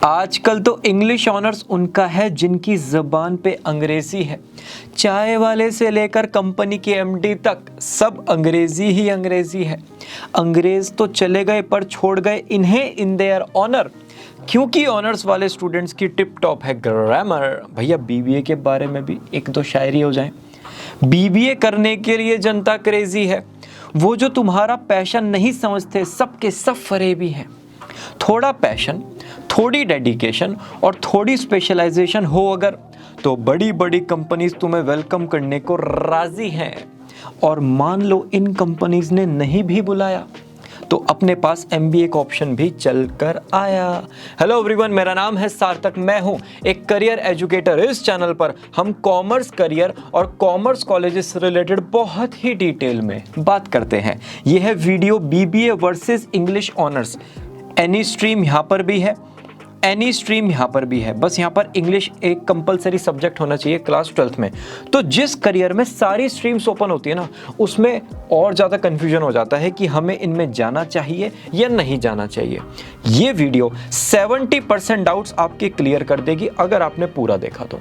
आजकल तो English honours उनका है जिनकी ज़बान पे अंग्रेज़ी है। चाय वाले से लेकर कंपनी के एमडी तक सब अंग्रेज़ी ही अंग्रेज़ी है। अंग्रेज़ तो चले गए पर छोड़ गए इन्हें इन देयर ऑनर, क्योंकि ऑनर्स वाले स्टूडेंट्स की टिप टॉप है ग्रामर। भैया बीबीए के बारे में भी एक दो शायरी हो जाए। बीबीए करने के लिए जनता क्रेज़ी है, वो जो तुम्हारा पैशन नहीं समझते सबके सब फरेबी हैं। थोड़ा पैशन, थोड़ी डेडिकेशन और थोड़ी स्पेशलाइजेशन हो अगर, तो बड़ी बड़ी कंपनीज तुम्हें वेलकम करने को राजी हैं। और मान लो इन कंपनीज ने नहीं भी बुलाया तो अपने पास एमबीए का ऑप्शन भी चल कर आया। हेलो एवरीवन, मेरा नाम है सार्थक, मैं हूं एक करियर एजुकेटर। इस चैनल पर हम कॉमर्स करियर और कॉमर्स कॉलेजेस से रिलेटेड बहुत ही डिटेल में बात करते हैं। यह है video BBA versus English honours. Any stream यहाँ पर भी है, एनी स्ट्रीम यहाँ पर भी है, बस यहाँ पर इंग्लिश एक कंपलसरी सब्जेक्ट होना चाहिए क्लास 12th में। तो जिस करियर में सारी स्ट्रीम्स ओपन होती है ना, उसमें और ज़्यादा कन्फ्यूजन हो जाता है कि हमें इनमें जाना चाहिए या नहीं जाना चाहिए। ये वीडियो 70% डाउट्स आपके क्लियर कर देगी अगर आपने पूरा देखा तो।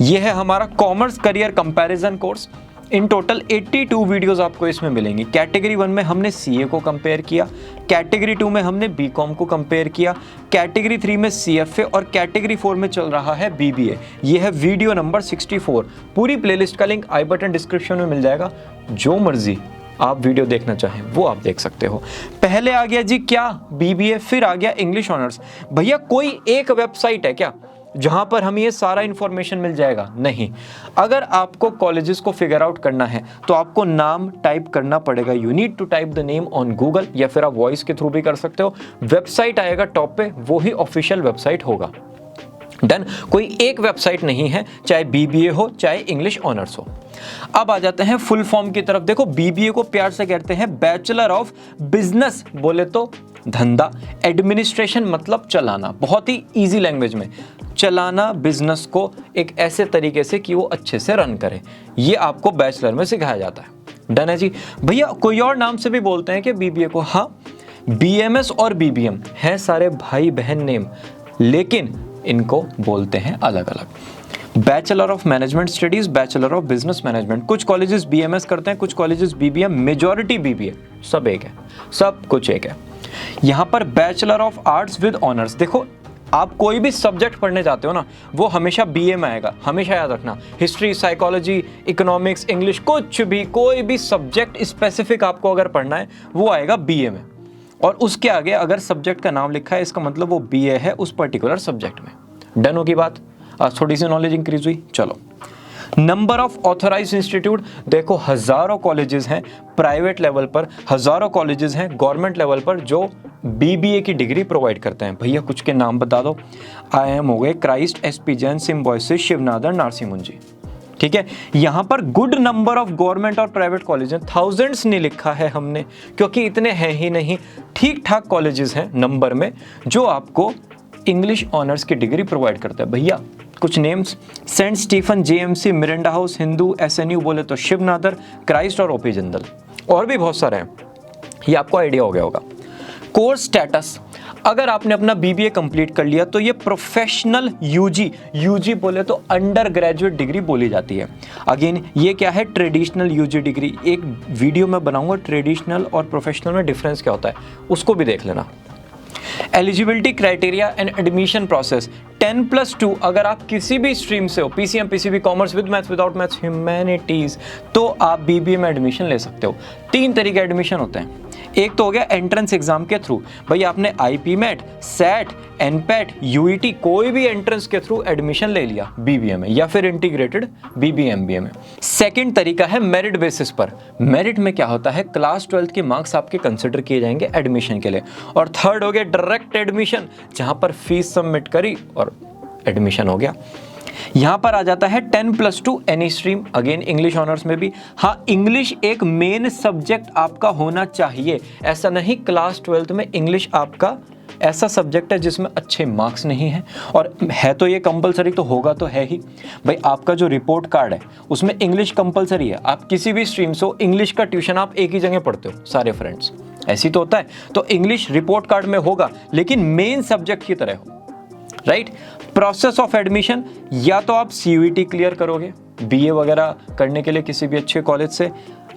ये है हमारा commerce career comparison course. In total 82 videos आपको इसमें मिलेंगी। कैटेगरी 1 में हमने सीए को कंपेयर किया, कैटेगरी 2 में हमने बीकॉम को कंपेयर किया, कैटेगरी 3 में सीएफए और कैटेगरी 4 में चल रहा है बीबीए। ये है वीडियो नंबर 64। पूरी प्लेलिस्ट का लिंक आई बटन डिस्क्रिप्शन में मिल जाएगा। जो मर्जी आप वीडियो देखना चाहें वो आप देख सकते हो। पहले आ गया जी क्या, बीबीए, फिर आ गया इंग्लिश ऑनर्स। भैया कोई एक वेबसाइट है क्या जहां पर हमें ये सारा इंफॉर्मेशन मिल जाएगा? नहीं। अगर आपको कॉलेजेस को फिगर आउट करना है तो आपको नाम टाइप करना पड़ेगा। You need to type the name on Google, या फिर आप वॉइस के थ्रू भी कर सकते हो। वेबसाइट आएगा टॉप पे, वो ही ऑफिशियल वेबसाइट होगा। डन। कोई एक वेबसाइट नहीं है, चाहे बीबीए हो चाहे इंग्लिश ऑनर्स हो। अब आ जाते हैं फुल फॉर्म की तरफ। देखो बीबीए को प्यार से कहते हैं बैचलर ऑफ बिजनेस, बोले तो धंधा, एडमिनिस्ट्रेशन मतलब चलाना, बहुत ही इजी लैंग्वेज में चलाना बिजनेस को एक ऐसे तरीके से कि वो अच्छे से रन करे। ये आपको बैचलर में सिखाया जाता है। डन है जी। भैया कोई और नाम से भी बोलते हैं कि बीबीए को? हाँ, बीएमएस और बीबीएम हैं सारे भाई बहन नेम, लेकिन इनको बोलते हैं अलग अलग। Bachelor of management studies, bachelor of business management. कुछ कॉलेजेस बीएमएस करते हैं, कुछ कॉलेजेस बीबीएम, मेजॉरिटी बीबीए, सब एक है, सब कुछ एक है। यहां पर bachelor of arts with honours. देखो आप कोई भी सब्जेक्ट पढ़ने जाते हो ना, वो हमेशा बीए में आएगा, हमेशा याद रखना। हिस्ट्री, साइकोलॉजी, इकोनॉमिक्स, इंग्लिश, कुछ भी कोई भी सब्जेक्ट स्पेसिफिक आपको अगर पढ़ना है वो आएगा बीए में। और उसके आगे अगर सब्जेक्ट का नाम लिखा है इसका मतलब वो बीए है उस पर्टिकुलर सब्जेक्ट में। डन होगी बात? आज थोड़ी सी नॉलेज इंक्रीज हुई। चलो, नंबर ऑफ ऑथराइज्ड इंस्टीट्यूट। देखो हजारों कॉलेजेस हैं प्राइवेट लेवल पर, हजारों कॉलेजेस हैं गवर्नमेंट लेवल पर जो बीबीए की डिग्री प्रोवाइड करते हैं। भैया कुछ के नाम बता दो। आईएम हो गए, क्राइस्ट, एसपी जैन, सिम्बॉयसिस, शिवनाथन, नारसी मुंजी। ठीक है। यहां पर गुड नंबर ऑफ गवर्नमेंट और प्राइवेट कॉलेज हैं, थाउजेंड्स नहीं लिखा है हमने क्योंकि इतने हैं ही नहीं। ठीक ठाक कॉलेजेस हैं नंबर में जो आपको इंग्लिश ऑनर्स की डिग्री प्रोवाइड करते हैं। भैया कुछ names, Saint Stephen, JMC, Miranda House, Hindu, SNU बोले तो शिवनाथन, क्राइस्ट और ओपी जिंदल, और भी बहुत सारे हैं। ये आपको आइडिया हो गया होगा। कोर्स स्टेटस, अगर आपने अपना बीबीए कंप्लीट कर लिया तो ये प्रोफेशनल यूजी बोले तो अंडर ग्रेजुएट डिग्री बोली जाती है। अगेन ये क्या है? Traditional UG degree. एक वीडियो में बनाऊंगा ट्रेडिशनल और प्रोफेशनल में डिफरेंस क्या होता है, उसको भी देख लेना। Eligibility criteria and admission process 10+2। अगर आप किसी भी स्ट्रीम से हो, PCM, PCB, commerce, with maths, without maths, humanities, तो आप बीबीए में एडमिशन ले सकते हो। 3 तरीके एडमिशन होते हैं। एक तो हो गया एंट्रेंस एग्जाम के थ्रू। भाई आपने आईपीमेट, सेट, एनपेट, यूईटी, कोई भी एंट्रेंस के थ्रू एडमिशन ले लिया बीबीए में, या फिर इंटीग्रेटेड बीबीए एमबीए में। सेकंड तरीका है मेरिट बेसिस पर। मेरिट में क्या होता है? क्लास 12th के मार्क्स आपके कंसिडर किए जाएंगे एडमिशन के लिए। और थर्ड हो गया डायरेक्ट एडमिशन, जहां पर फीस सबमिट करी और एडमिशन हो गया। यहां पर आ जाता है 10+2 any stream, again English honours में भी। हाँ, इंग्लिश एक मेन सब्जेक्ट आपका होना चाहिए। ऐसा नहीं क्लास 12th में इंग्लिश आपका ऐसा सब्जेक्ट है जिसमें अच्छे मार्क्स नहीं हैं, और है तो ये कंपलसरी तो होगा तो है ही। भाई आपका जो रिपोर्ट कार्ड है उसमें इंग्लिश कंपलसरी है। आप किसी भी स्ट्रीम से हो, इंग्लिश का ट्यूशन आप एक ही जगह पढ़ते हो सारे फ्रेंड्स, ऐसी तो होता है। तो इंग्लिश रिपोर्ट कार्ड में होगा, लेकिन मेन सब्जेक्ट की तरह हो। राइट। प्रोसेस ऑफ एडमिशन, या तो आप CUET क्लियर करोगे BA वगैरह करने के लिए किसी भी अच्छे कॉलेज से,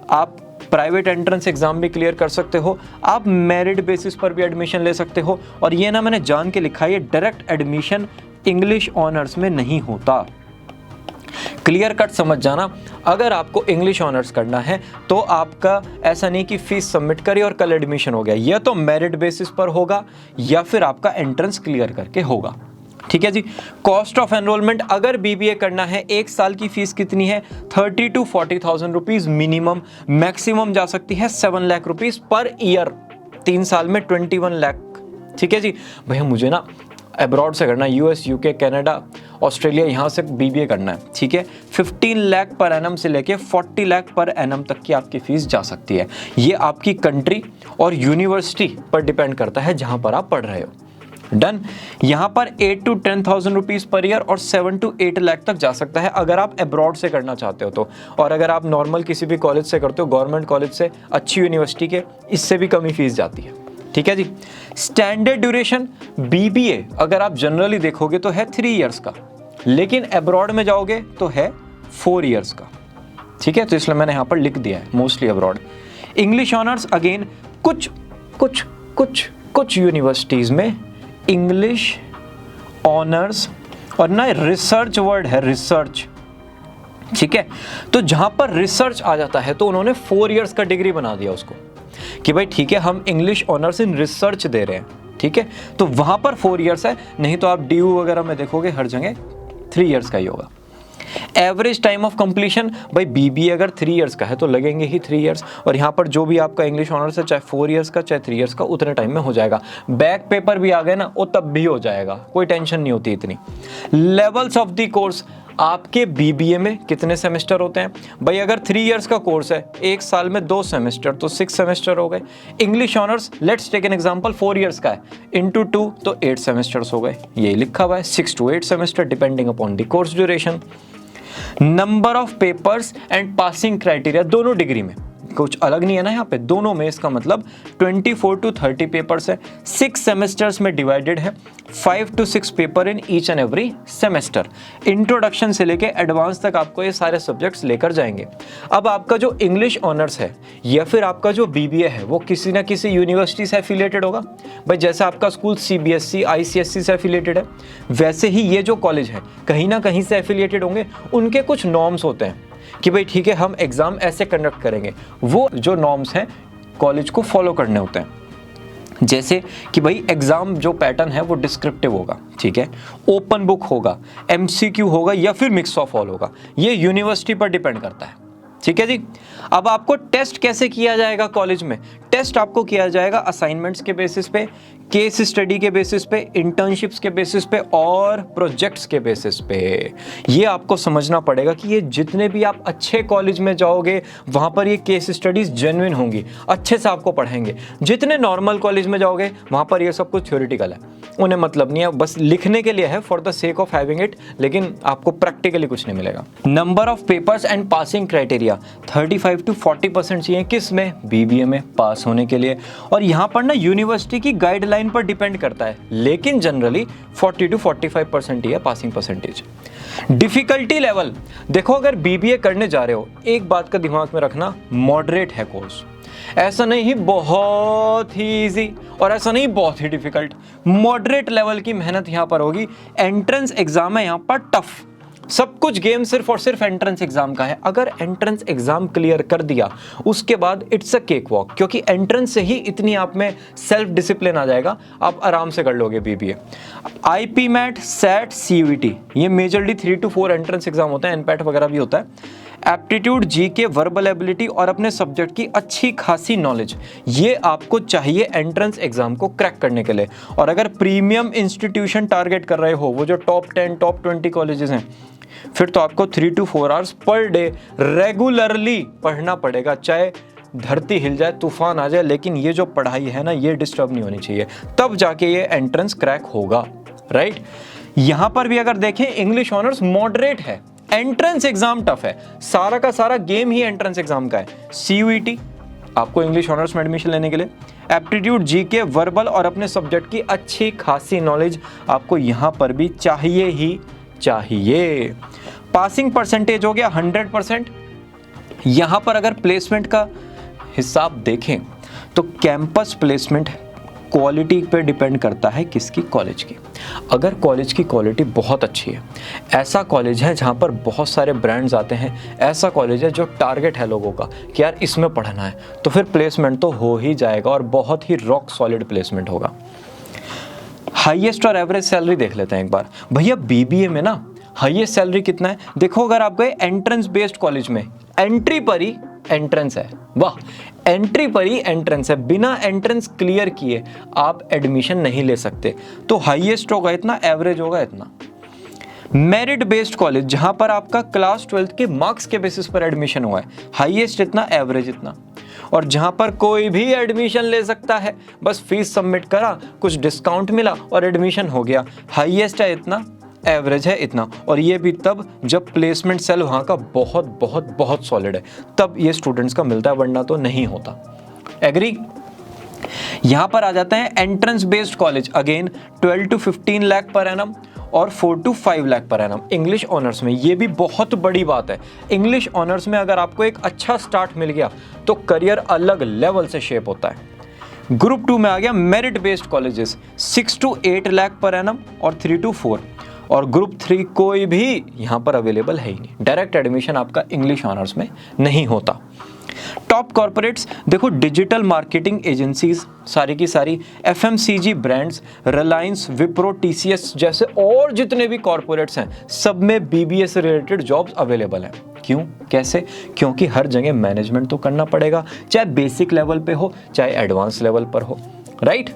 आप प्राइवेट एंट्रेंस एग्जाम भी क्लियर कर सकते हो, आप मेरिट बेसिस पर भी एडमिशन ले सकते हो। और ये ना मैंने जान के लिखा है, ये डायरेक्ट एडमिशन इंग्लिश ऑनर्स में नहीं होता। क्लियर कट समझ जाना, अगर आपको इंग्लिश ऑनर्स करना है तो आपका ऐसा नहीं कि फीस सबमिट करी और कल एडमिशन हो गया, यह तो मेरिट बेसिस पर होगा या फिर आपका एंट्रेंस क्लियर करके होगा। ठीक है जी। कॉस्ट ऑफ एनरोलमेंट, अगर BBA करना है, एक साल की फीस कितनी है? 30 to 40,000 रुपीज मिनिमम, मैक्सिमम जा सकती है 7 लाख रुपीज पर ईयर, 3 साल में 21 लाख। ठीक है जी। भैया मुझे ना अब्रॉड से करना है, US UK कनाडा ऑस्ट्रेलिया, यहाँ से BBA करना है, ठीक है, 15 लाख पर एनम से लेके 40 लाख पर एनम तक की आपकी फीस जा सकती है। ये आपकी कंट्री और यूनिवर्सिटी पर डिपेंड करता है जहाँ पर आप पढ़ रहे हो। डन। यहाँ पर 8 to 10,000 रुपीज़ पर ईयर और 7 to 8 लाख तक जा सकता है अगर आप अब्रॉड से करना चाहते हो तो। और अगर आप नॉर्मल किसी भी कॉलेज से करते हो, गवर्नमेंट कॉलेज से, अच्छी यूनिवर्सिटी के, इससे भी कम ही फीस जाती है। ठीक है जी। स्टैंडर्ड ड्यूरेशन BBA अगर आप जनरली देखोगे तो है 3 इयर्स का, लेकिन अब्रॉड में जाओगे तो है 4 इयर्स का। ठीक है, तो इसलिए मैंने यहाँ पर लिख दिया है mostly abroad. English honours again कुछ यूनिवर्सिटीज़ में इंग्लिश ऑनर्स, और ना रिसर्च वर्ड है, रिसर्च। ठीक है, तो जहां पर रिसर्च आ जाता है तो उन्होंने 4 इयर्स का डिग्री बना दिया उसको कि भाई ठीक है हम इंग्लिश ऑनर्स इन रिसर्च दे रहे हैं। ठीक है, तो वहां पर 4 इयर्स है, नहीं तो आप DU वगैरह में देखोगे हर जगह 3 इयर्स का ही होगा। एवरेज टाइम ऑफ कंप्लीशन, भाई BBA अगर 3 इयर्स का है तो लगेंगे ही 3 इयर्स, और यहाँ पर जो भी आपका इंग्लिश ऑनर्स है, चाहे 4 इयर्स का चाहे 3 इयर्स का, उतने टाइम में हो जाएगा। बैक पेपर भी आ गए ना, वो तब भी हो जाएगा, कोई टेंशन नहीं होती इतनी। लेवल्स ऑफ द कोर्स, आपके BBA में कितने सेमेस्टर होते हैं? भाई अगर 3 इयर्स का कोर्स है, एक साल में 2 सेमेस्टर, तो 6 सेमेस्टर हो गए। English honours let's take an example 4 years का है, इंटू 2 तो 8 सेमेस्टर्स हो गए। यही लिखा हुआ है 6 to 8 semester depending upon the course duration. Number of papers and passing criteria, दोनों डिग्री में कुछ अलग नहीं है ना यहाँ पे, दोनों में इसका मतलब 24 to 30 पेपर्स है, 6 सेमेस्टर्स में डिवाइडेड है, 5 to 6 paper in each and every semester. Introduction से लेके एडवांस तक आपको ये सारे सब्जेक्ट्स लेकर जाएंगे। अब आपका जो इंग्लिश ऑनर्स है या फिर आपका जो BBA है वो किसी ना किसी यूनिवर्सिटी से एफिलिएटेड होगा। भाई जैसे आपका स्कूल CBSE ICSE से एफिलिएटेड है, वैसे ही ये जो कॉलेज है कहीं ना कहीं से एफिलिएटेड होंगे। उनके कुछ नॉर्म्स होते हैं कि भाई ठीक है हम एग्जाम ऐसे कंडक्ट करेंगे, वो जो नॉर्म्स हैं कॉलेज को फॉलो करने होते हैं। जैसे कि भाई एग्जाम जो पैटर्न है वो डिस्क्रिप्टिव होगा, ठीक है, ओपन बुक होगा, MCQ होगा या फिर मिक्स ऑफ ऑल होगा, ये यूनिवर्सिटी पर डिपेंड करता है। ठीक है जी। अब आपको टेस्ट कैसे किया जाएगा कॉलेज में? टेस्ट आपको किया जाएगा असाइनमेंट्स के बेसिस पे, केस स्टडी के बेसिस पे, इंटर्नशिप्स के बेसिस पे और प्रोजेक्ट्स के बेसिस पे। ये आपको समझना पड़ेगा कि ये जितने भी आप अच्छे कॉलेज में जाओगे वहाँ पर ये केस स्टडीज जेन्युइन होंगी, अच्छे से आपको पढ़ाएंगे। जितने नॉर्मल कॉलेज में जाओगे वहाँ पर ये सब कुछ थ्योरेटिकल है, उन्हें मतलब नहीं है, बस लिखने के लिए है for the sake of having it, लेकिन आपको प्रैक्टिकली कुछ नहीं मिलेगा। Number of papers and passing criteria 35 to 40% चाहिए, किस में? BBA में पास होने के लिए। और यहाँ पर ना यूनिवर्सिटी की गाइडलाइन पर डिपेंड करता है, लेकिन जनरली 40 to 45% ही है पासिंग परसेंटेज। डिफिकल्टी लेवल देखो, अगर BBA करने जा रहे हो एक बात का दिमाग में रखना, मॉडरेट है कोर्स, ऐसा नहीं ही बहुत ही इजी और ऐसा नहीं बहुत ही डिफिकल्ट, मॉडरेट लेवल की मेहनत यहाँ पर होगी। एंट्रेंस एग्जाम है यहाँ पर टफ, सब कुछ गेम सिर्फ और सिर्फ एंट्रेंस एग्जाम का है। अगर एंट्रेंस एग्जाम क्लियर कर दिया उसके बाद इट्स अ केक वॉक, क्योंकि एंट्रेंस से ही इतनी आप में सेल्फ डिसिप्लिन आ जाएगा, आप आराम से कर लोगे BBA। IP MAT, SAT, CUET ये मेजरली 3 to 4 एंट्रेंस एग्जाम होते हैं, NPAT वगैरह भी होता है। एप्टीट्यूड, GK, वर्बल एबिलिटी और अपने सब्जेक्ट की अच्छी खासी नॉलेज, ये आपको चाहिए एंट्रेंस एग्जाम को क्रैक करने के लिए। और अगर प्रीमियम इंस्टीट्यूशन टारगेट कर रहे हो, वो जो टॉप 10 टॉप 20 कॉलेजेस हैं, फिर तो आपको 3 to 4 hours per day regularly पढ़ना पड़ेगा, चाहे धरती हिल जाए, तूफान आ जाए, लेकिन ये जो पढ़ाई है ना ये डिस्टर्ब नहीं होनी चाहिए, तब जाके ये एंट्रेंस क्रैक होगा। राइट, यहां पर भी अगर देखें इंग्लिश ऑनर्स मॉडरेट है, एंट्रेंस एग्जाम टफ है, सारा का सारा गेम ही एंट्रेंस एग्जाम का है। CUET आपको इंग्लिश ऑनर्स में एडमिशन लेने के लिए, एप्टीट्यूड, जीके, वर्बल और अपने सब्जेक्ट की अच्छी खासी नॉलेज आपको यहाँ पर भी चाहिए ही चाहिए। पासिंग परसेंटेज हो गया 100%। यहाँ पर अगर प्लेसमेंट का हिसाब देखें तो कैंपस प्लेसमेंट क्वालिटी पे डिपेंड करता है किसकी, कॉलेज की। अगर कॉलेज की क्वालिटी बहुत अच्छी है, ऐसा कॉलेज है जहाँ पर बहुत सारे ब्रांड्स आते हैं, ऐसा कॉलेज है जो टारगेट है लोगों का कि यार इसमें पढ़ना है, तो फिर प्लेसमेंट तो हो ही जाएगा और बहुत ही रॉक सॉलिड प्लेसमेंट होगा। हाईएस्ट और एवरेज सैलरी देख लेते हैं एक बार। भैया बीबीए में ना हाईएस्ट सैलरी कितना है, देखो अगर आप गए एंट्रेंस बेस्ड कॉलेज में, एंट्री पर ही एंट्रेंस है, वाह, एंट्री पर ही एंट्रेंस है, बिना एंट्रेंस क्लियर किए आप एडमिशन नहीं ले सकते, तो हाईएस्ट होगा इतना, एवरेज होगा इतना। मेरिट बेस्ड कॉलेज जहां पर आपका क्लास 12th के मार्क्स के बेसिस पर एडमिशन हुआ है, हाईएस्ट इतना, एवरेज इतना। और जहां पर कोई भी एडमिशन ले सकता है, बस फीस सबमिट करा, कुछ डिस्काउंट मिला और एडमिशन हो गया, हाईएस्ट है इतना, एवरेज है इतना। और ये भी तब जब प्लेसमेंट सेल वहाँ का बहुत बहुत बहुत सॉलिड है, तब ये स्टूडेंट्स का मिलता है, वरना तो नहीं होता। एग्री। यहाँ पर आ जाते हैं entrance based college, again 12 to 15 lakh per annum और 4 to 5 lakh per annum English honours में। ये भी बहुत बड़ी बात है, इंग्लिश ऑनर्स में अगर आपको एक अच्छा स्टार्ट मिल गया तो करियर अलग लेवल से शेप होता है। ग्रुप 2 में आ गया merit based colleges, 6 to 8 lakh per annum और 3 to 4। और ग्रुप 3 कोई भी यहाँ पर अवेलेबल है ही नहीं, डायरेक्ट एडमिशन आपका इंग्लिश ऑनर्स में नहीं होता। टॉप कॉर्पोरेट्स देखो, डिजिटल मार्केटिंग एजेंसीज सारी की सारी, FMCG brands, Reliance, Wipro, TCS जैसे और जितने भी कॉर्पोरेट्स हैं, सब में बीबीए से रिलेटेड जॉब्स अवेलेबल हैं। क्यों, कैसे? क्योंकि हर जगह मैनेजमेंट तो करना पड़ेगा, चाहे बेसिक लेवल पे हो चाहे एडवांस लेवल पर हो, राइट।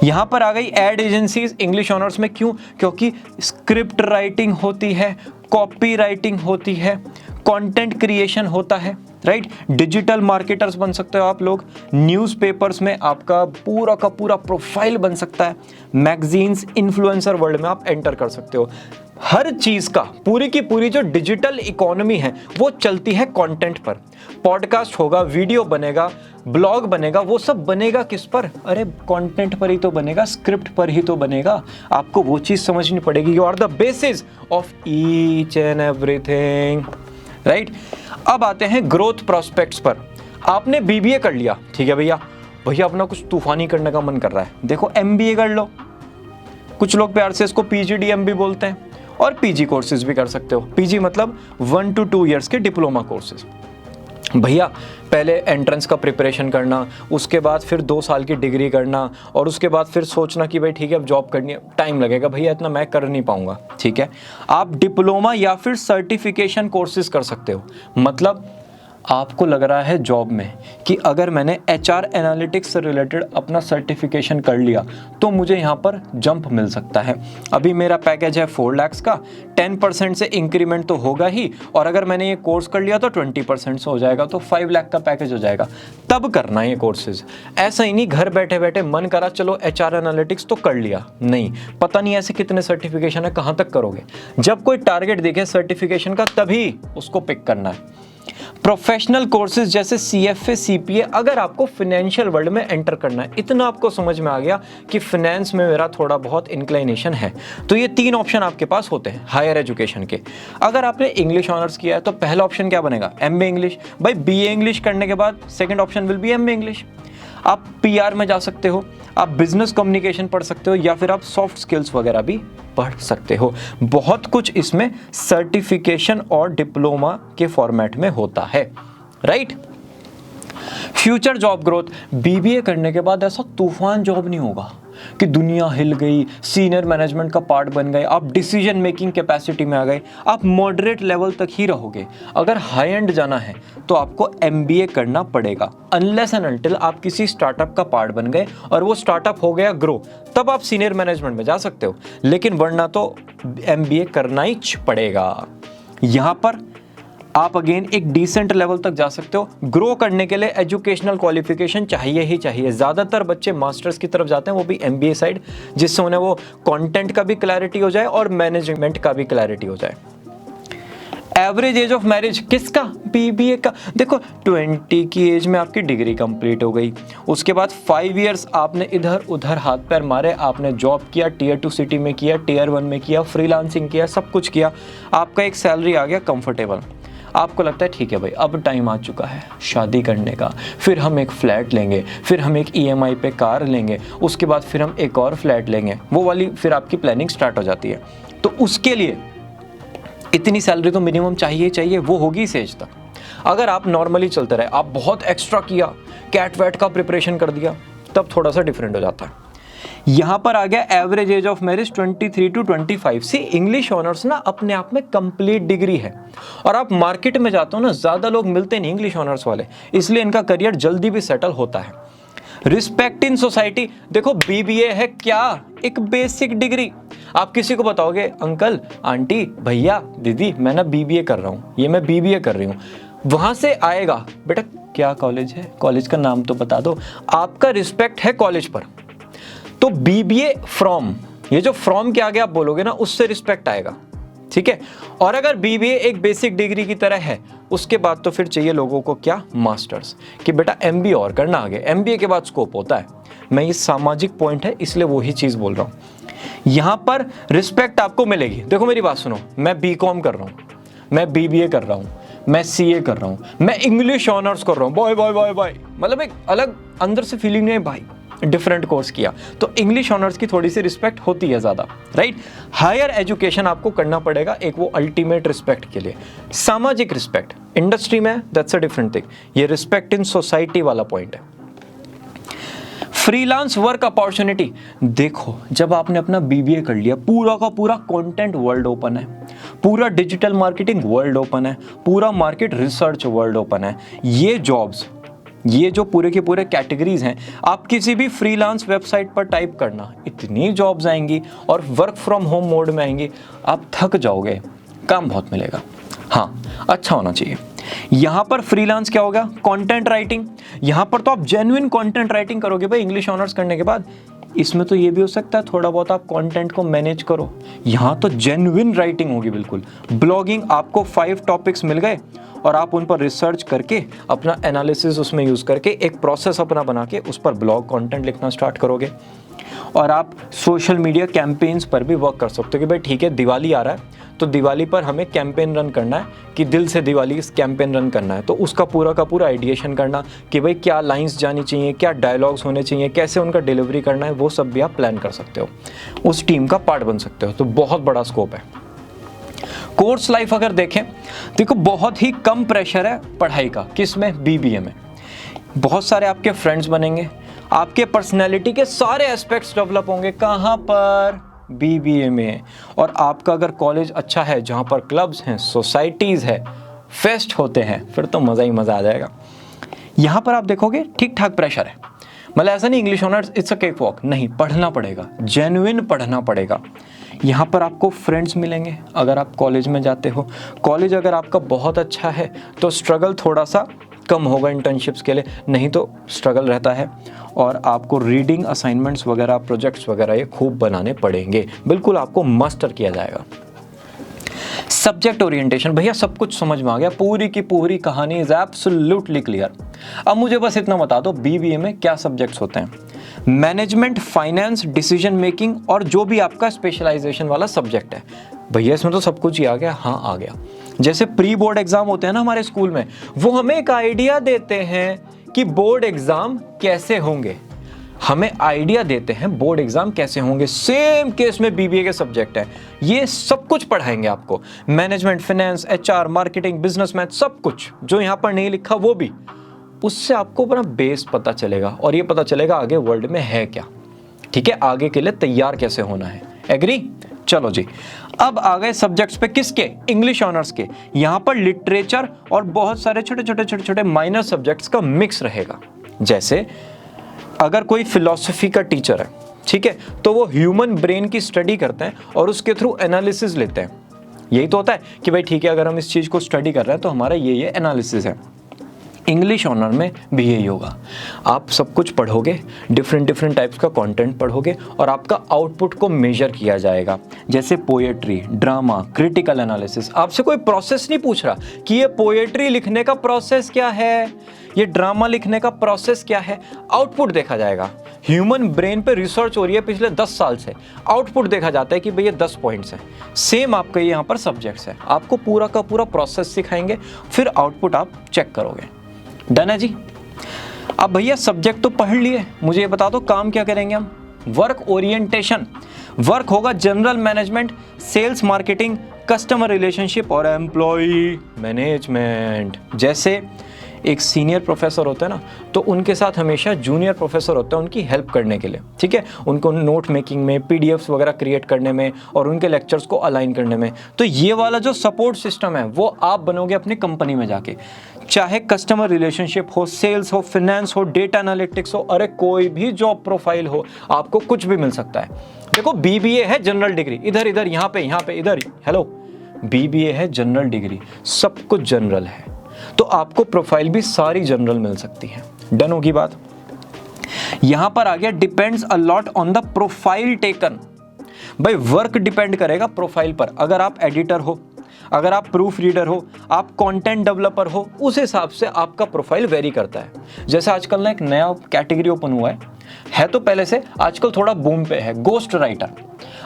यहां पर आ गई एड एजेंसीज इंग्लिश ऑनर्स में, क्यों? क्योंकि स्क्रिप्ट राइटिंग होती है, कॉपी राइटिंग होती है, कंटेंट क्रिएशन होता है, राइट। डिजिटल मार्केटर्स बन सकते हो आप लोग, न्यूज़पेपर्स में आपका पूरा का पूरा प्रोफाइल बन सकता है, मैगजीन्स, इन्फ्लुएंसर वर्ल्ड में आप एंटर कर सकते हो। हर चीज का पूरी की पूरी जो डिजिटल इकोनॉमी है वो चलती है कंटेंट पर। पॉडकास्ट होगा, वीडियो बनेगा, ब्लॉग बनेगा, वो सब बनेगा किस पर? अरे कंटेंट पर ही तो बनेगा, स्क्रिप्ट पर ही तो बनेगा। आपको वो चीज समझनी पड़ेगी। You are the basis of each and everything, right. अब आते हैं ग्रोथ प्रोस्पेक्ट्स पर। आपने बीबीए कर लिया, ठीक है भैया, अपना कुछ तूफानी करने का मन कर रहा है, देखो एमबीए कर लो, कुछ लोग प्यार से इसको पीजीडीएम भी बोलते हैं, और पीजी कोर्सेज भी कर सकते हो। पीजी मतलब 1 to 2 ईयर्स के डिप्लोमा कोर्सेज। भैया पहले एंट्रेंस का प्रिपरेशन करना, उसके बाद फिर 2 साल की डिग्री करना, और उसके बाद फिर सोचना कि भाई ठीक है अब जॉब करनी है, टाइम लगेगा भैया, इतना मैं कर नहीं पाऊंगा, ठीक है। आप डिप्लोमा या फिर सर्टिफिकेशन कोर्सेज कर सकते हो। मतलब आपको लग रहा है जॉब में कि अगर मैंने एचआर एनालिटिक्स से रिलेटेड अपना सर्टिफिकेशन कर लिया तो मुझे यहाँ पर जंप मिल सकता है। अभी मेरा पैकेज है 4 लाख का, 10% से इंक्रीमेंट तो होगा ही, और अगर मैंने ये कोर्स कर लिया तो 20% से हो जाएगा, तो 5 लाख का पैकेज हो जाएगा। तब करना है ये कोर्सेज। ऐसा ही नहीं घर बैठे बैठे मन करा चलो एचआर एनालिटिक्स तो कर लिया, नहीं, पता नहीं ऐसे कितने सर्टिफिकेशन है, कहाँ तक करोगे। जब कोई टारगेट दिखे सर्टिफिकेशन का तभी उसको पिक करना है। प्रोफेशनल कोर्सेज जैसे सीएफए, सीपीए, अगर आपको फाइनेंशियल वर्ल्ड में एंटर करना है, इतना आपको समझ में आ गया कि फाइनेंस में मेरा थोड़ा बहुत इंक्लाइनेशन है, तो ये 3 ऑप्शन आपके पास होते हैं हायर एजुकेशन के। अगर आपने इंग्लिश ऑनर्स किया है तो पहला ऑप्शन क्या बनेगा? MA English. भाई बीए इंग्लिश करने के बाद second option will be MA English. आप पीआर में जा सकते हो, आप बिजनेस कम्युनिकेशन पढ़ सकते हो, या फिर आप सॉफ्ट स्किल्स वगैरह भी पढ़ सकते हो। बहुत कुछ इसमें सर्टिफिकेशन और डिप्लोमा के फॉर्मेट में होता है, right. Future job growth, BBA करने के बाद ऐसा तूफान जॉब नहीं होगा कि दुनिया हिल गई, सीनियर मैनेजमेंट का पार्ट बन गए, आप डिसीजन मेकिंग कैपेसिटी में आ गए। आप मॉडरेट लेवल तक ही रहोगे। अगर हाई एंड जाना है तो आपको एमबीए करना पड़ेगा, अनलेस एंड अनटिल आप किसी स्टार्टअप का पार्ट बन गए और वो स्टार्टअप हो गया ग्रो, तब आप सीनियर मैनेजमेंट में जा सकते हो, लेकिन वरना तो एमबीए करना ही पड़ेगा। यहाँ पर आप अगेन एक डिसेंट लेवल तक जा सकते हो। ग्रो करने के लिए एजुकेशनल क्वालिफिकेशन चाहिए ही चाहिए। ज़्यादातर बच्चे मास्टर्स की तरफ जाते हैं, वो भी एमबीए साइड, जिससे उन्हें वो कंटेंट का भी क्लैरिटी हो जाए और मैनेजमेंट का भी क्लैरिटी हो जाए। एवरेज एज ऑफ मैरिज किसका? बीबीए का। देखो 20 की एज में आपकी डिग्री कंप्लीट हो गई, उसके बाद 5 इयर्स आपने इधर उधर हाथ पैर मारे, आपने जॉब किया, टियर 2 सिटी में किया, टियर 1 में किया, फ्रीलांसिंग किया, सब कुछ किया, आपका एक सैलरी आ गया कंफर्टेबल। आपको लगता है ठीक है भाई अब टाइम आ चुका है शादी करने का, फिर हम एक फ्लैट लेंगे, फिर हम एक ईएमआई पे कार लेंगे, उसके बाद फिर हम एक और फ्लैट लेंगे, वो वाली फिर आपकी प्लानिंग स्टार्ट हो जाती है। तो उसके लिए इतनी सैलरी तो मिनिमम चाहिए चाहिए, वो होगी इस एज तक। अगर आप नॉर्मली चलते रहे, आप बहुत एक्स्ट्रा किया, कैट वैट का प्रिपरेशन कर दिया, तब थोड़ा सा डिफरेंट हो जाता है। यहां पर आ गया average age of marriage 23 to 25। See English honours ना अपने आप में कंप्लीट डिग्री है, और आप मार्केट में जाते हो ना, ज्यादा लोग मिलते नहीं इंग्लिश ऑनर्स वाले, इसलिए इनका करियर जल्दी भी सेटल होता है। रिस्पेक्ट इन सोसाइटी, देखो बीबीए है क्या? एक बेसिक डिग्री। आप किसी को बताओगे अंकल आंटी भैया दीदी मैं ना बीबीए कर रहा हूँ, ये मैं बीबीए कर रही हूँ, वहां से आएगा बेटा क्या कॉलेज है, कॉलेज का नाम तो बता दो, आपका रिस्पेक्ट है कॉलेज पर। तो बीबीए फ्रॉम, ये जो फ्रॉम के आगे आप बोलोगे ना, उससे रिस्पेक्ट आएगा, ठीक है। और अगर बीबीए एक बेसिक डिग्री की तरह है, उसके बाद तो फिर चाहिए लोगों को क्या? मास्टर्स, कि बेटा एमबीए और करना आगे, एमबीए के बाद स्कोप होता है। मैं ये सामाजिक पॉइंट है इसलिए वही चीज बोल रहा हूं। यहां पर रिस्पेक्ट आपको मिलेगी। देखो मेरी बात सुनो, मैं बीकॉम कर रहा हूं, मैं बीबीए कर रहा हूं, मैं सीए कर रहा हूं, मैं इंग्लिश ऑनर्स कर रहा हूं, बॉय बॉय बॉय बॉय, मतलब एक अलग अंदर से फीलिंग नहीं है भाई, डिफरेंट कोर्स किया, तो इंग्लिश ऑनर्स की थोड़ी सी रिस्पेक्ट होती है ज्यादा, राइट। हायर एजुकेशन आपको करना पड़ेगा एक वो अल्टीमेट रिस्पेक्ट के लिए। सामाजिक रिस्पेक्ट इंडस्ट्री में, दैट्स अ डिफरेंट थिंग। ये रिस्पेक्ट इन सोसाइटी वाला पॉइंट है। फ्रीलांस वर्क अपॉर्चुनिटी, देखो जब आपने अपना बीबीए कर लिया, पूरा का पूरा कंटेंट वर्ल्ड ओपन है, पूरा डिजिटल मार्केटिंग वर्ल्ड ओपन है, पूरा मार्केट रिसर्च वर्ल्ड ओपन है। ये जॉब्स, ये जो पूरे के पूरे कैटेगरीज हैं, आप किसी भी फ्रीलांस वेबसाइट पर टाइप करना, इतनी जॉब्स आएंगी और वर्क फ्रॉम होम मोड में आएंगी, आप थक जाओगे, काम बहुत मिलेगा। हाँ, अच्छा होना चाहिए। यहां पर फ्रीलांस क्या होगा? Content writing. यहां पर तो आप जेन्युइन कंटेंट राइटिंग करोगे भाई इंग्लिश ऑनर्स करने के बाद। इसमें तो ये भी हो सकता है थोड़ा बहुत आप कंटेंट को मैनेज करो, यहां तो जेन्युइन राइटिंग होगी बिल्कुल। ब्लॉगिंग, आपको 5 टॉपिक्स मिल गए और आप उन पर रिसर्च करके अपना एनालिसिस उसमें यूज करके एक प्रोसेस अपना बना के उस पर ब्लॉग कंटेंट लिखना स्टार्ट करोगे। और आप सोशल मीडिया कैंपेन्स पर भी वर्क कर सकते हो कि भाई ठीक है दिवाली आ रहा है, तो दिवाली पर हमें कैंपेन रन करना है, कि दिल से दिवाली कैंपेन रन करना है, तो उसका पूरा का पूरा आइडिएशन करना कि भाई क्या लाइंस जानी चाहिए, क्या डायलॉग्स होने चाहिए, कैसे उनका डिलीवरी करना है, वो सब भी आप प्लान कर सकते हो, उस टीम का पार्ट बन सकते हो। तो बहुत बड़ा स्कोप है। कोर्स लाइफ अगर देखें, देखो बहुत ही कम प्रेशर है पढ़ाई का, किसमें? बीबीए में। बहुत सारे आपके फ्रेंड्स बनेंगे, आपके पर्सनैलिटी के सारे एस्पेक्ट्स डेवलप होंगे, कहाँ पर? बीबीए में। और आपका अगर कॉलेज अच्छा है, जहाँ पर क्लब्स हैं, सोसाइटीज़ है, फेस्ट होते हैं, फिर तो मज़ा ही मज़ा आ जाएगा। यहाँ पर आप देखोगे ठीक ठाक प्रेशर है, मतलब ऐसा नहीं English honours it's a cake walk, नहीं, पढ़ना पड़ेगा, जेन्युइन पढ़ना पड़ेगा। यहाँ पर आपको फ्रेंड्स मिलेंगे अगर आप कॉलेज में जाते हो। कॉलेज अगर आपका बहुत अच्छा है तो स्ट्रगल थोड़ा सा कम होगा इंटर्नशिप्स के लिए, नहीं तो स्ट्रगल रहता है। और आपको रीडिंग असाइनमेंट्स वगैरह, प्रोजेक्ट्स वगैरह ये खूब बनाने पड़ेंगे, बिल्कुल आपको मास्टर किया जाएगा। सब्जेक्ट ओरिएंटेशन, भैया सब कुछ समझ में आ गया, पूरी की पूरी कहानी इज एब्सोल्युटली क्लियर। अब मुझे बस इतना बता दो बीबीए में क्या सब्जेक्ट्स होते हैं? मैनेजमेंट, फाइनेंस, डिसीजन मेकिंग और जो भी आपका स्पेशलाइजेशन वाला सब्जेक्ट है। भैया इसमें तो सब कुछ ही आ गया। हाँ आ गया। जैसे प्री बोर्ड एग्जाम होते हैं ना हमारे स्कूल में, वो हमें एक आइडिया देते हैं कि बोर्ड एग्जाम कैसे होंगे, हमें आइडिया देते हैं बोर्ड एग्जाम कैसे होंगे। सेम केस में बीबीए के सब्जेक्ट है, ये सब कुछ पढ़ाएंगे आपको, management, finance, HR, marketing, business math, सब कुछ जो यहाँ पर नहीं लिखा वो भी। उससे आपको अपना बेस पता चलेगा और ये पता चलेगा आगे वर्ल्ड में है क्या, ठीक है, आगे के लिए तैयार कैसे होना है। एग्री? चलो जी, अब आ गए सब्जेक्ट्स पे, किसके? इंग्लिश ऑनर्स के। यहां पर लिटरेचर और बहुत सारे छोटे छोटे माइनर सब्जेक्ट्स का मिक्स रहेगा। जैसे अगर कोई फिलॉसफी का टीचर है, ठीक है, तो वो ह्यूमन ब्रेन की स्टडी करते हैं और उसके थ्रू एनालिसिस लेते हैं। यही तो होता है कि भाई ठीक है, अगर हम इस चीज को स्टडी कर रहे हैं तो हमारा ये एनालिसिस है। इंग्लिश ऑनर में भी यही होगा। आप सब कुछ पढ़ोगे, डिफरेंट टाइप्स का कंटेंट पढ़ोगे और आपका आउटपुट को मेजर किया जाएगा। जैसे पोएट्री, ड्रामा, क्रिटिकल एनालिसिस। आपसे कोई प्रोसेस नहीं पूछ रहा कि ये पोएट्री लिखने का प्रोसेस क्या है, ये ड्रामा लिखने का प्रोसेस क्या है। आउटपुट देखा जाएगा। ह्यूमन ब्रेन पे रिसर्च हो रही है पिछले 10 साल से। आउटपुट देखा जाता है कि भैया 10 पॉइंट्स हैं। सेम आपके यहाँ पर सब्जेक्ट्स है। आपको पूरा का पूरा प्रोसेस सिखाएंगे, फिर आउटपुट आप चेक करोगे। डन है जी। अब भैया सब्जेक्ट तो पढ़ लिए, मुझे ये बता दो काम क्या करेंगे हम। Work orientation. वर्क होगा general management, sales, marketing, customer relationship और एम्प्लॉय मैनेजमेंट। जैसे एक सीनियर प्रोफेसर होता है ना, तो उनके साथ हमेशा जूनियर प्रोफेसर होता है उनकी हेल्प करने के लिए, ठीक है, उनको नोट मेकिंग में, पीडीएफ्स वगैरह क्रिएट करने में और उनके लेक्चर्स को अलाइन करने में। तो ये वाला जो सपोर्ट सिस्टम है वो आप बनोगे अपनी कंपनी में जाके। चाहे कस्टमर रिलेशनशिप हो, सेल्स हो, फाइनेंस हो, डेटा एनालिटिक्स हो, अरे कोई भी जॉब प्रोफाइल हो, आपको कुछ भी मिल सकता है। देखो बीबीए है जनरल डिग्री, इधर यहाँ पे इधर, हेलो, बीबीए है जनरल डिग्री, सब कुछ जनरल है, तो आपको प्रोफाइल भी सारी जनरल मिल सकती है। डन होगी बात। यहां पर आ गया depends a lot on the profile taken. भाई वर्क डिपेंड करेगा प्रोफाइल पर। अगर आप एडिटर हो, अगर आप प्रूफ रीडर हो, आप कंटेंट डेवलपर हो, उस हिसाब से आपका प्रोफाइल वेरी करता है। जैसे आजकल ना एक नया कैटेगरी ओपन हुआ है तो पहले से, आजकल थोड़ा बूम पे है, गोस्ट राइटर।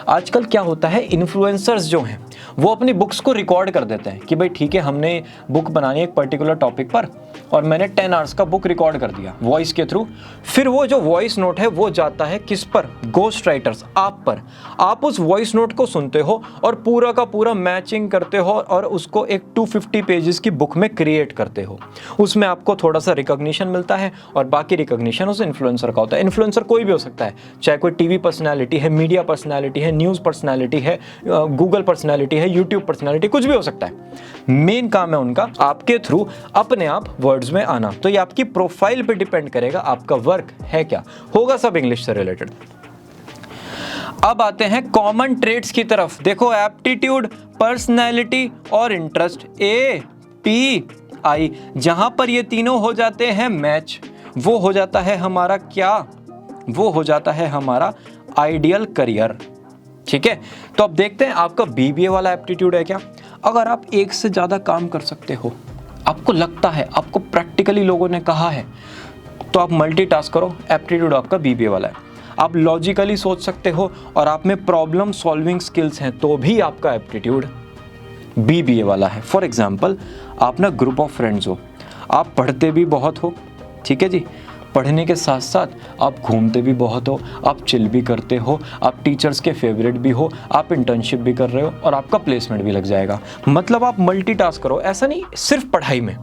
आजकल क्या होता है, इन्फ्लुएंसर्स जो हैं वो अपनी बुक्स को रिकॉर्ड कर देते हैं कि भाई ठीक है, हमने बुक बनानी है एक पर्टिकुलर टॉपिक पर और मैंने 10 आवर्स का बुक रिकॉर्ड कर दिया वॉइस के थ्रू। फिर वो जो वॉइस नोट है वो जाता है किस पर, गोस्ट राइटर्स, आप पर। आप उस वॉइस नोट को सुनते हो और पूरा का पूरा मैचिंग करते हो और उसको एक 250 पेजेस की बुक में क्रिएट करते हो। उसमें आपको थोड़ा सा रिकॉग्निशन मिलता है और बाकी रिकॉग्निशन उस इन्फ्लुएंसर का होता है। इन्फ्लुएंसर कोई भी हो सकता है, चाहे कोई टीवी पर्सनैलिटी है, मीडिया पर्सनैलिटी है, न्यूज़ पर्सनैलिटी है, गूगल पर्सनैलिटी है, यूट्यूब पर्सनैलिटी, कुछ भी हो सकता है। मेन काम है उनका आपके थ्रू अपने आप वर्ड्स में आना। तो ये आपकी प्रोफाइल पे डिपेंड करेगा आपका वर्क है क्या, होगा सब इंग्लिश से रिलेटेड। अब आते हैं कॉमन ट्रेड्स की तरफ। देखो एप्टीट्यूड, पर्सनैलिटी और इंटरेस्ट, API, जहां पर ये तीनों हो जाते हैं मैच, वो हो जाता है हमारा क्या, वो हो जाता है हमारा आइडियल करियर। ठीक है, तो अब देखते हैं आपका बीबीए वाला एप्टीट्यूड है क्या। अगर आप एक से ज्यादा काम कर सकते हो, आपको लगता है, आपको प्रैक्टिकली लोगों ने कहा है, तो आप मल्टीटास्क करो, एप्टीट्यूड आपका बीबीए वाला है। आप लॉजिकली सोच सकते हो और आप में प्रॉब्लम सॉल्विंग स्किल्स हैं, तो भी आपका एप्टीट्यूड बीबीए वाला है। फॉर एग्जाम्पल, आप ना ग्रुप ऑफ फ्रेंड्स हो, आप पढ़ते भी बहुत हो, ठीक है जी, पढ़ने के साथ साथ आप घूमते भी बहुत हो, आप चिल भी करते हो, आप टीचर्स के फेवरेट भी हो, आप इंटर्नशिप भी कर रहे हो और आपका प्लेसमेंट भी लग जाएगा। मतलब आप मल्टीटास्क करो। ऐसा नहीं सिर्फ पढ़ाई में,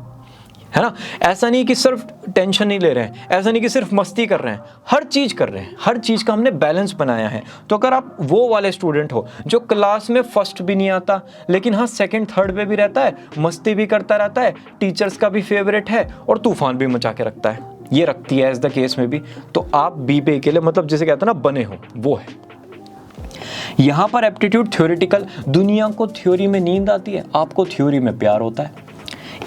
है ना, ऐसा नहीं कि सिर्फ टेंशन नहीं ले रहे हैं, ऐसा नहीं कि सिर्फ मस्ती कर रहे हैं, हर चीज़ कर रहे हैं, हर चीज़ का हमने बैलेंस बनाया है। तो अगर आप वो वाले स्टूडेंट हो जो क्लास में फर्स्ट भी नहीं आता लेकिन हाँ सेकंड थर्ड पे भी रहता है, मस्ती भी करता रहता है, टीचर्स का भी फेवरेट है और तूफान भी मचा के रखता है, ये रखती है एज द केस में भी, तो आप बीबीए के लिए, मतलब जिसे कहते हैं ना, बने हो, वो है। यहां पर एप्टीट्यूड थ्योरेटिकल, दुनिया को थ्योरी में नींद आती है, आपको थ्योरी में प्यार होता है।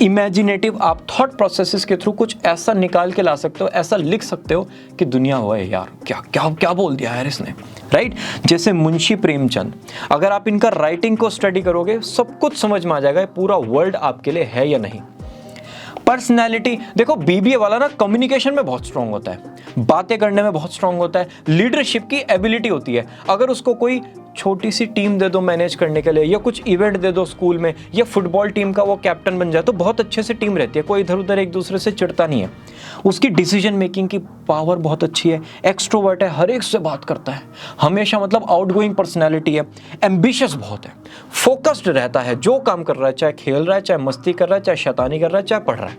इमेजिनेटिव, आप थॉट प्रोसेसेस के थ्रू कुछ ऐसा निकाल के ला सकते हो, ऐसा लिख सकते हो कि दुनिया हुआ है यार, क्या क्या क्या बोल दिया यार इसने, राइट। जैसे मुंशी प्रेमचंद, अगर आप इनका राइटिंग को स्टडी करोगे सब कुछ समझ में आ जाएगा पूरा वर्ल्ड आपके लिए है या नहीं। पर्सनैलिटी, देखो बीबीए वाला ना कम्युनिकेशन में बहुत स्ट्रांग होता है, बातें करने में बहुत स्ट्रांग होता है, लीडरशिप की एबिलिटी होती है। अगर उसको कोई छोटी सी टीम दे दो मैनेज करने के लिए, या कुछ इवेंट दे दो स्कूल में, या फुटबॉल टीम का वो कैप्टन बन जाए, तो बहुत अच्छे से टीम रहती है, कोई इधर उधर एक दूसरे से चिढ़ता नहीं है। उसकी डिसीजन मेकिंग की पावर बहुत अच्छी है, एक्सट्रोवर्ट है, हर एक से बात करता है हमेशा, मतलब आउटगोइंग पर्सनैलिटी है, एम्बिशियस बहुत है, फोकस्ड रहता है, जो काम कर रहा है, चाहे खेल रहा है, चाहे मस्ती कर रहा है, चाहे शैतानी कर रहा है, चाहे पढ़ रहा है।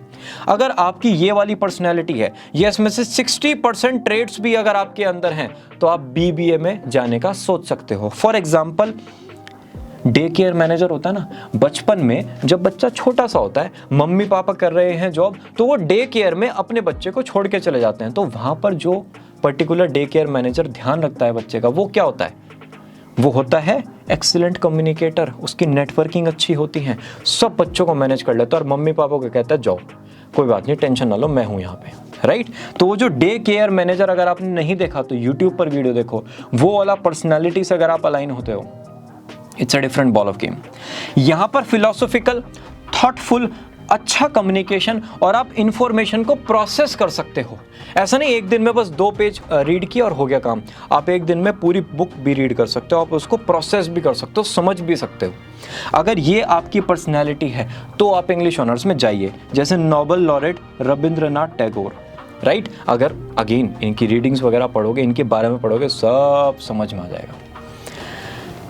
अगर आपकी ये वाली पर्सनैलिटी है, ये इसमें से 60% ट्रेड्स भी अगर आपके अंदर हैं, तो आप बीबीए में जाने का सोच सकते हो। For example, day care manager होता है ना, बचपन में जब बच्चा छोटा सा होता है, मम्मी पापा कर रहे हैं जॉब, तो वो डे केयर में अपने बच्चे को छोड़ के चले जाते हैं। तो वहां पर जो पर्टिकुलर डे केयर मैनेजर ध्यान रखता है बच्चे का, वो क्या होता है, वो होता है एक्सीलेंट कम्युनिकेटर, उसकी नेटवर्किंग अच्छी होती है, सब बच्चों को मैनेज कर लेता है और मम्मी पापा को कहता है जाओ कोई बात नहीं, टेंशन ना लो, मैं हूँ यहाँ पे, राइट। तो वो जो डे केयर मैनेजर अगर आपने नहीं देखा तो यूट्यूब पर वीडियो देखो, वो वाला पर्सनैलिटी से अगर आप अलाइन होते हो, it's a different ball of game. यहाँ पर फिलोसॉफिकल, थॉटफुल, अच्छा कम्युनिकेशन और आप इंफॉर्मेशन को प्रोसेस कर सकते हो। ऐसा नहीं एक दिन में बस 2 पेज रीड किया और हो गया काम, आप एक दिन में पूरी बुक भी रीड कर सकते हो, आप उसको प्रोसेस भी कर सकते हो, समझ भी सकते हो। अगर ये आपकी पर्सनैलिटी है तो आप इंग्लिश ऑनर्स में जाइए, जैसे Nobel laureate Rabindranath Tagore, right. अगर अगेन इनकी रीडिंग्स वगैरह पढ़ोगे, इनके बारे में पढ़ोगे, सब समझ में आ जाएगा।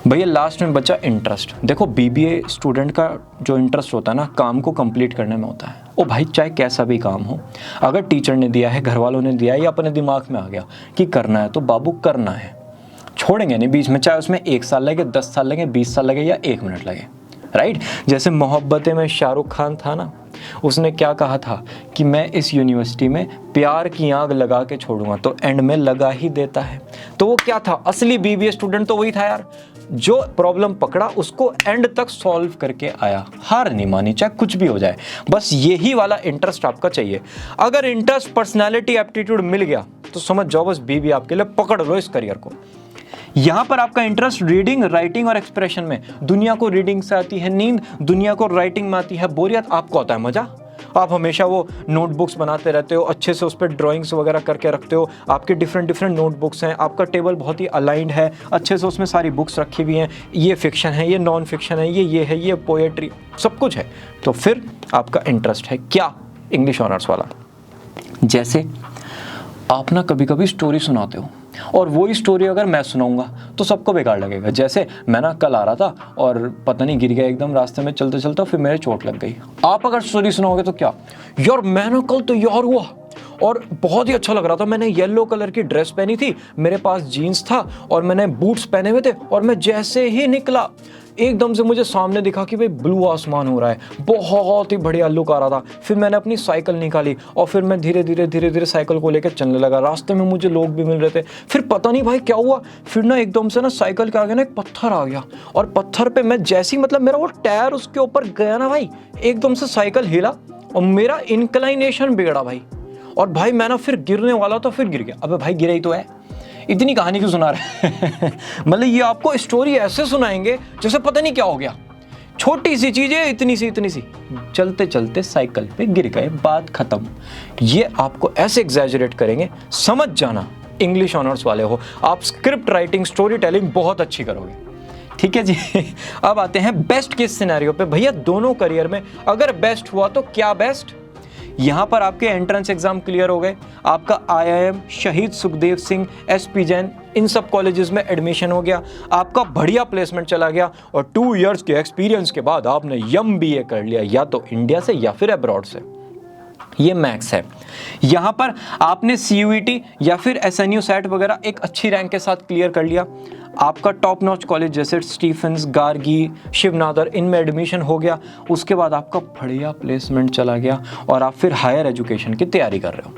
भैया लास्ट में बचा इंटरेस्ट। देखो बीबीए स्टूडेंट का जो इंटरेस्ट होता है ना, काम को कंप्लीट करने में होता है। ओ भाई चाहे कैसा भी काम हो, अगर टीचर ने दिया है, घर वालों ने दिया है, या अपने दिमाग में आ गया कि करना है तो बाबू करना है, छोड़ेंगे नहीं बीच में, चाहे उसमें 1 साल लगे, 10 साल लगे, 20 साल लगे या 1 मिनट लगे, राइट। जैसे मोहब्बतें में शाहरुख खान था ना, उसने क्या कहा था कि मैं इस यूनिवर्सिटी में प्यार की आग लगा के छोड़ूंगा, तो एंड में लगा ही देता है। तो वो क्या था, असली बीबीए स्टूडेंट तो वही था यार, जो प्रॉब्लम पकड़ा उसको एंड तक सॉल्व करके आया, हार नहीं मानी, चाहे कुछ भी हो जाए। बस यही वाला इंटरेस्ट आपका चाहिए। अगर इंटरेस्ट, पर्सनैलिटी, एप्टीट्यूड मिल गया तो समझ जाओ बस बीबीए आपके लिए, पकड़ लो इस करियर को। यहां पर आपका इंटरेस्ट रीडिंग, राइटिंग और एक्सप्रेशन में, दुनिया को रीडिंग से आती है नींद, दुनिया को राइटिंग में आती है बोरियत, आपको आता है मजा। आप हमेशा वो नोटबुक्स बनाते रहते हो, अच्छे से उस पर ड्राइंग्स वगैरह करके रखते हो, आपके डिफरेंट नोटबुक्स हैं, आपका टेबल बहुत ही अलाइंड है, अच्छे से उसमें सारी बुक्स रखी हुई हैं, ये फिक्शन है, ये नॉन फिक्शन है, ये है, ये पोएट्री, सब कुछ है। तो फिर आपका इंटरेस्ट है क्या, इंग्लिश ऑनर्स वाला। जैसे आप ना कभी कभी स्टोरी सुनाते हो और वही स्टोरी अगर मैं सुनाऊंगा तो सबको बेकार लगेगा। जैसे मैं ना कल आ रहा था और पता नहीं गिर गया एकदम रास्ते में चलते चलते, फिर मेरे चोट लग गई। आप अगर स्टोरी सुनाओगे तो क्या, यार मैं ना कल तैयार हुआ और बहुत ही अच्छा लग रहा था, मैंने येलो कलर की ड्रेस पहनी थी, मेरे पास जीन्स था और मैंने बूट्स पहने हुए थे, और मैं जैसे ही निकला एकदम से मुझे सामने दिखा कि भाई ब्लू आसमान हो रहा है, बहुत ही बढ़िया लुक आ रहा था। फिर मैंने अपनी साइकिल निकाली और फिर मैं धीरे धीरे साइकिल को लेकर चलने लगा। रास्ते में मुझे लोग भी मिल रहे थे। फिर पता नहीं भाई क्या हुआ, फिर ना एकदम से ना साइकिल के आगे ना एक पत्थर आ गया, और पत्थर पे मैं जैसी मतलब मेरा वो टायर उसके ऊपर गया ना भाई, एकदम से साइकिल हिला और मेरा इंक्लाइनेशन बिगड़ा भाई। और भाई मैं ना फिर गिरने वाला था, फिर गिर गया। अबे भाई गिरा ही तो है, इतनी कहानी क्यों सुना रहे हैं मतलब ये आपको स्टोरी ऐसे सुनाएंगे जैसे पता नहीं क्या हो गया, छोटी सी चीज है, इतनी सी, चलते चलते साइकिल पे गिर गए, बात खत्म। ये आपको ऐसे एग्जैजरेट करेंगे, समझ जाना इंग्लिश ऑनर्स वाले हो आप, स्क्रिप्ट राइटिंग, स्टोरी टेलिंग बहुत अच्छी करोगे। ठीक है जी अब आते हैं बेस्ट केस सिनेरियो पे। भैया दोनों करियर में अगर बेस्ट हुआ तो क्या बेस्ट, यहां पर आपके एंट्रेंस एग्जाम क्लियर हो गए, आपका IIM, शहीद सुखदेव सिंह, SP जैन, इन सब कॉलेजेस में एडमिशन हो गया, आपका बढ़िया प्लेसमेंट चला गया, और 2 इयर्स के एक्सपीरियंस के बाद आपने MBA कर लिया, या तो इंडिया से या फिर अब्रॉड से। ये मैक्स है। यहां पर आपने CUET या फिर SNU सेट वगैरह एक अच्छी रैंक के साथ क्लियर कर लिया, आपका टॉप नॉच कॉलेज जैसे स्टीफेंस, गार्गी, शिवनादर, इनमें एडमिशन हो गया, उसके बाद आपका बढ़िया प्लेसमेंट चला गया और आप फिर हायर एजुकेशन की तैयारी कर रहे हो,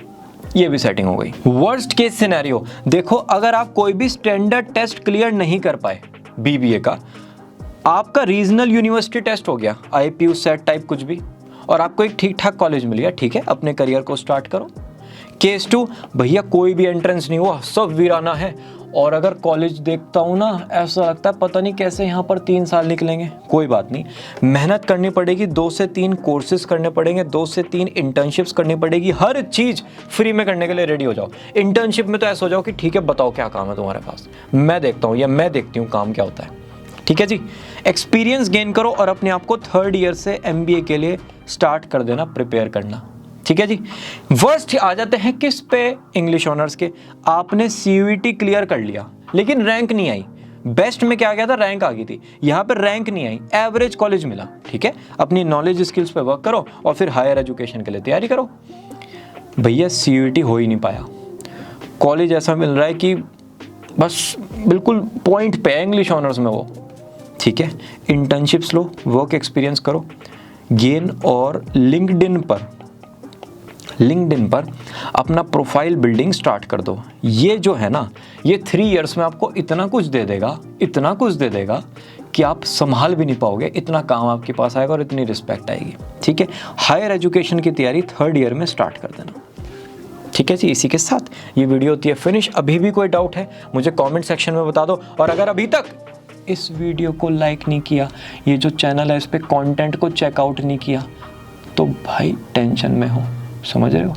ये भी सेटिंग हो गई। वर्स्ट केस सिनेरियो देखो, अगर आप कोई भी स्टैंडर्ड टेस्ट क्लियर नहीं कर पाए BBA का, आपका रीजनल यूनिवर्सिटी टेस्ट हो गया, IPU सेट टाइप कुछ भी, और आपको एक ठीक ठाक कॉलेज मिल गया, ठीक है अपने करियर को स्टार्ट करो। केस 2, भैया कोई भी एंट्रेंस नहीं हुआ, सब वीराना है, और अगर कॉलेज देखता हूँ ना ऐसा लगता है पता नहीं कैसे यहाँ पर 3 साल निकलेंगे। कोई बात नहीं, मेहनत करनी पड़ेगी, 2 से 3 कोर्सेज करने पड़ेंगे, 2 से 3 इंटर्नशिप्स करनी पड़ेगी, हर चीज़ फ्री में करने के लिए रेडी हो जाओ। इंटर्नशिप में तो ऐसा हो जाओ कि ठीक है बताओ क्या काम है तुम्हारे पास, मैं देखता हूँ या मैं देखती हूँ काम क्या होता है। ठीक है जी, एक्सपीरियंस गेन करो और अपने आप को 3rd ईयर से MBA के लिए स्टार्ट कर देना, प्रिपेयर करना। ठीक है जी। वर्स्ट आ जाते हैं किस पे, इंग्लिश ऑनर्स के। आपने CUET क्लियर कर लिया लेकिन रैंक नहीं आई, बेस्ट में क्या गया था, रैंक आ गई थी, यहाँ पे रैंक नहीं आई, एवरेज कॉलेज मिला। ठीक है, अपनी नॉलेज स्किल्स पे वर्क करो और फिर हायर एजुकेशन के लिए तैयारी करो। भैया CUET हो ही नहीं पाया, कॉलेज ऐसा मिल रहा है कि बस बिल्कुल पॉइंट पे है इंग्लिश ऑनर्स में वो। ठीक है, इंटर्नशिप्स लो, वर्क एक्सपीरियंस करो, गेन, और लिंक्डइन पर अपना प्रोफाइल बिल्डिंग स्टार्ट कर दो। ये जो है ना, ये 3 इयर्स में आपको इतना कुछ दे देगा कि आप संभाल भी नहीं पाओगे, इतना काम आपके पास आएगा और इतनी रिस्पेक्ट आएगी। ठीक है, हायर एजुकेशन की तैयारी 3rd ईयर में स्टार्ट कर देना। ठीक है जी, इसी के साथ ये वीडियो होती है फिनिश। अभी भी कोई डाउट है मुझे कमेंट सेक्शन में बता दो, और अगर अभी तक इस वीडियो को लाइक नहीं किया, ये जो चैनल है इस पे कंटेंट को चेकआउट नहीं किया, तो भाई टेंशन में हो, समझ रहे हो।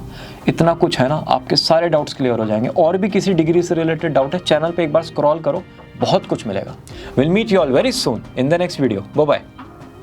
इतना कुछ है ना, आपके सारे डाउट्स क्लियर हो जाएंगे। और भी किसी डिग्री से रिलेटेड डाउट है, चैनल पे एक बार स्क्रॉल करो, बहुत कुछ मिलेगा। Will meet you all very soon in the next video. Bye bye.